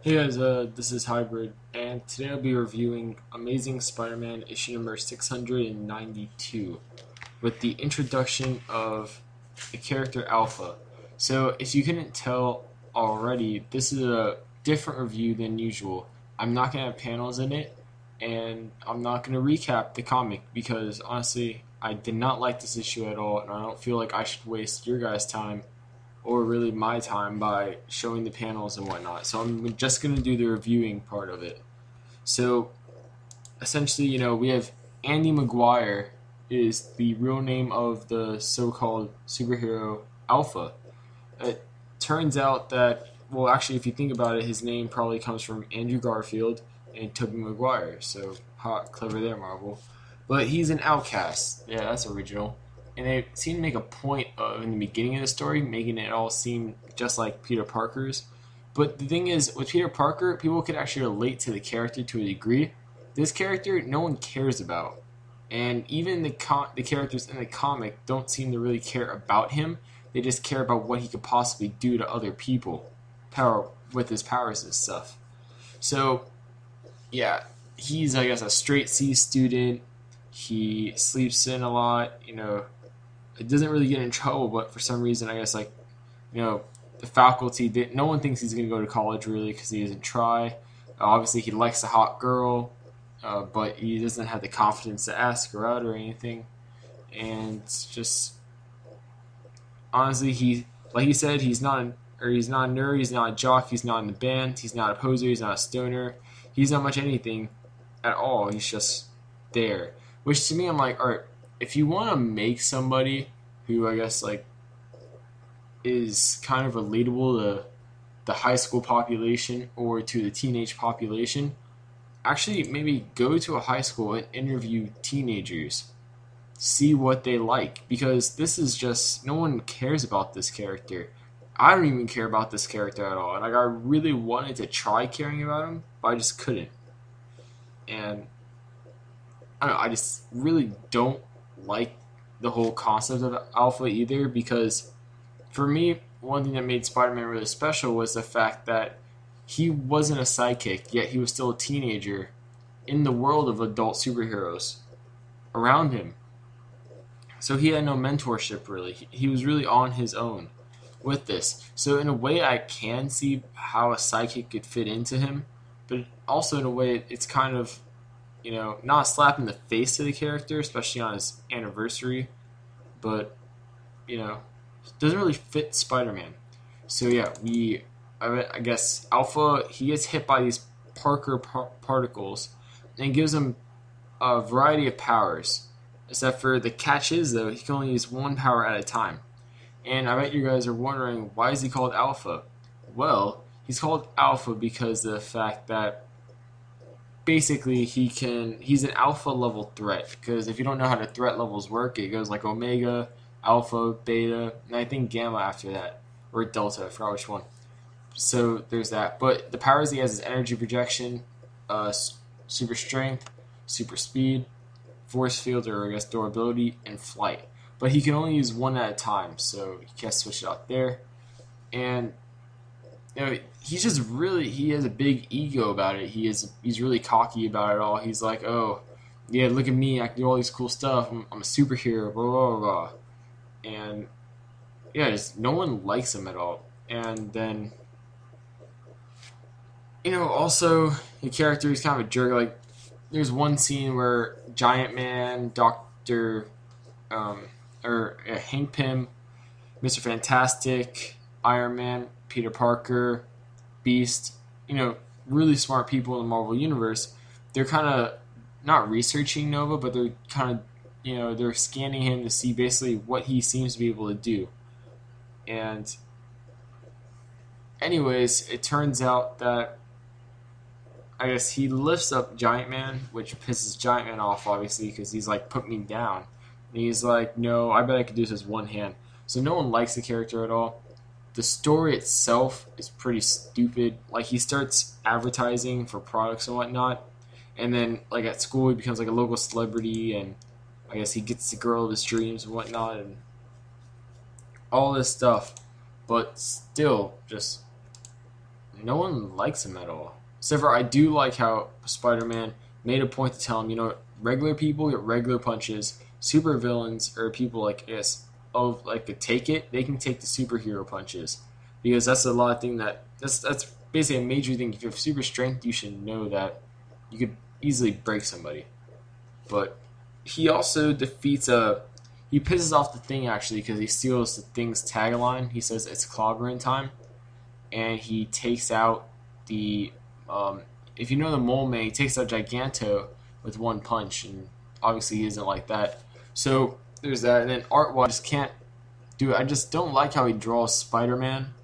Hey guys, this is Hybrid, and today I'll be reviewing Amazing Spider-Man issue number 692 with the introduction of the character Alpha. So, if you couldn't tell already, this is a different review than usual. I'm not going to have panels in it, and I'm not going to recap the comic because honestly, I did not like this issue at all, and I don't feel like I should waste your guys' time or really my time by showing the panels and whatnot. So I'm just going to do the reviewing part of it. So essentially, we have Andy Maguire is the real name of the so-called superhero Alpha. It turns out that, well, actually, if you think about it, his name probably comes from Andrew Garfield and Tobey Maguire. So, clever there, Marvel. But he's an outcast. Yeah, that's original. And they seem to make a point of, in the beginning of the story, making it all seem just like Peter Parker's. But the thing is, with Peter Parker, people could actually relate to the character to a degree. This character, no one cares about. And even the characters in the comic don't seem to really care about him. They just care about what he could possibly do to other people, with his powers and stuff. So, yeah, he's, I guess, a straight C student. He sleeps in a lot, it doesn't really get in trouble, but for some reason, I guess, the faculty, no one thinks he's going to go to college, really, because he doesn't try. Obviously, he likes a hot girl, but he doesn't have the confidence to ask her out or anything. And it's just, honestly, like he said, he's not a nerd, he's not a jock, he's not in the band, he's not a poser, he's not a stoner. He's not much anything at all. He's just there. Which, to me, I'm like, alright, if you want to make somebody who, I guess, is kind of relatable to the high school population or to the teenage population, actually maybe go to a high school and interview teenagers. See what they like. Because this is just, no one cares about this character. I don't even care about this character at all. And I really wanted to try caring about him, but I just couldn't. And I don't know, I just really don't like the whole concept of Alpha either, because for me, one thing that made Spider-Man really special was the fact that he wasn't a sidekick, yet he was still a teenager in the world of adult superheroes around him. So he had no mentorship, really. He was really on his own with this. So in a way, I can see how a sidekick could fit into him, but also in a way, it's kind of, not a slap in the face to the character, especially on his anniversary, but, doesn't really fit Spider-Man. So yeah, I guess Alpha, he gets hit by these Parker particles, and gives him a variety of powers, except for the catch is, though, he can only use one power at a time. And I bet you guys are wondering, why is he called Alpha? Well, he's called Alpha because of the fact that basically he's an alpha level threat, because if you don't know how the threat levels work, it goes like omega, alpha, beta, and I think gamma after that, or delta, I forgot which one. So there's that. But the powers he has is energy projection, super strength, super speed, force field, or I guess durability, and flight. But he can only use one at a time, so you can't switch it out there. And he's just really, he has a big ego about it. He's really cocky about it all. He's like, oh, yeah, look at me, I can do all these cool stuff. I'm a superhero, blah, blah, blah. And, yeah, just no one likes him at all. And then, also, the character is kind of a jerk. Like, there's one scene where Giant Man, Hank Pym, Mr. Fantastic, Iron Man, Peter Parker, Beast, really smart people in the Marvel Universe, they're kind of not researching Nova, but they're kind of, they're scanning him to see basically what he seems to be able to do. And anyways, it turns out that, I guess, he lifts up Giant Man, which pisses Giant Man off, obviously, because he's like, put me down. And he's like, no, I bet I could do this with one hand. So no one likes the character at all. The story itself is pretty stupid. Like, he starts advertising for products and whatnot, and then, like, at school, he becomes, like, a local celebrity, and I guess he gets the girl of his dreams and whatnot, and all this stuff. But still, just no one likes him at all. Except for I do like how Spider-Man made a point to tell him, regular people get regular punches. Super villains or people like this, could take it. They can take the superhero punches because that's a lot of thing that's basically a major thing. If you have super strength, you should know that you could easily break somebody. But he also defeats he pisses off the Thing actually because he steals the Thing's tagline. He says it's clobbering time, and he takes out the if you know the Mole Man, he takes out Giganto with one punch, and obviously he isn't like that. So there's that, and then art-wise, I just can't do it. I just don't like how he draws Spider-Man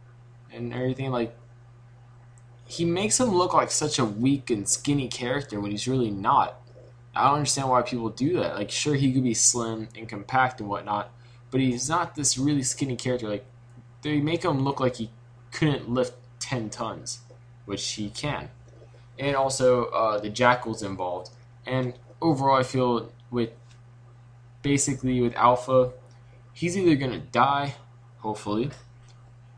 and everything. Like, he makes him look like such a weak and skinny character when he's really not. I don't understand why people do that. Like, sure, he could be slim and compact and whatnot, but he's not this really skinny character. Like, they make him look like he couldn't lift 10 tons, which he can. And also, the Jackal's involved. And overall, I feel with Alpha, he's either going to die, hopefully,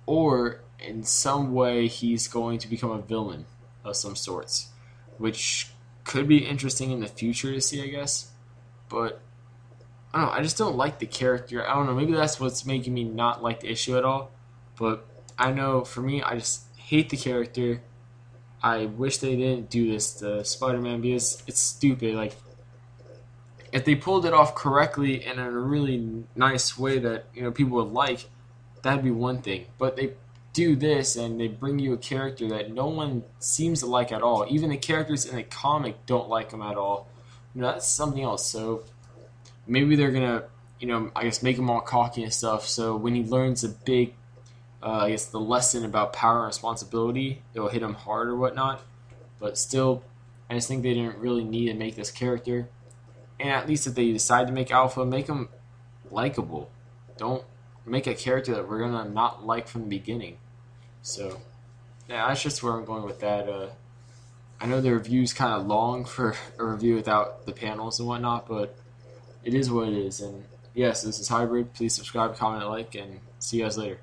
or in some way he's going to become a villain of some sorts, which could be interesting in the future to see, I guess. But I don't know, I just don't like the character. I don't know, maybe that's what's making me not like the issue at all. But I know for me, I just hate the character. I wish they didn't do this to Spider-Man because it's stupid. Like, if they pulled it off correctly and in a really nice way that people would like, that'd be one thing. But they do this and they bring you a character that no one seems to like at all. Even the characters in the comic don't like him at all. That's something else. So maybe they're gonna, I guess make him all cocky and stuff. So when he learns a big, the lesson about power and responsibility, it'll hit him hard or whatnot. But still, I just think they didn't really need to make this character. And at least if they decide to make Alpha, make him likable. Don't make a character that we're gonna not like from the beginning. So, yeah, that's just where I'm going with that. I know the review's kind of long for a review without the panels and whatnot, but it is what it is. And yes, this is Hybrid. Please subscribe, comment, like, and see you guys later.